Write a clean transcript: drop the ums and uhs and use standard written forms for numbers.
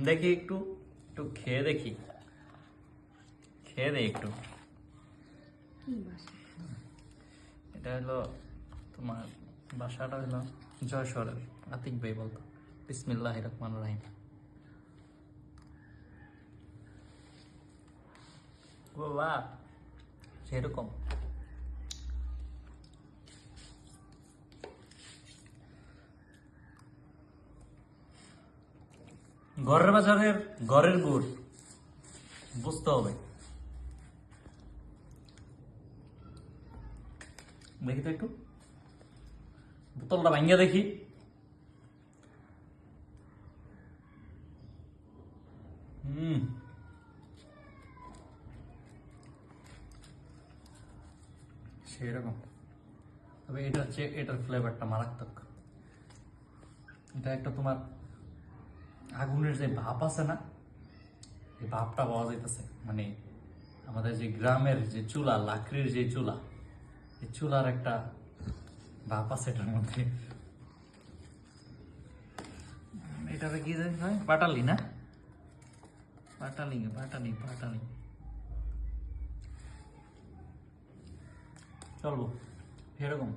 দেখি একটু একটু খেয়ে দেখি, খেয়ে দেই একটু। এটা হলো তোমার বাসাটা হলো যশোরের। আতিক ভাই বলতো বিসমিল্লাহির রহমানির রহিম। বাহ, সেরকম ঘরের বাজারের ঘরের গুড় বুঝতে হবে। দেখি তো একটু, বোতলটা ভাঙিয়ে দেখি। হুম, সেরকম। তবে এটা হচ্ছে, এটার ফ্লেভারটা মারাত্মক। এটা একটা তোমার আগুনের যে ভাপ আছে না, এই ভাপটা পাওয়া যাইতেছে। মানে আমাদের যে গ্রামের যে চুলা, লাকড়ির যে চুলা, এই চুলার একটা ভাপ আছে এটার মধ্যে। এটাকে কি জানি হয়, পাটালি না? পাটালি পাটালি পাটালি চলবো এরকম।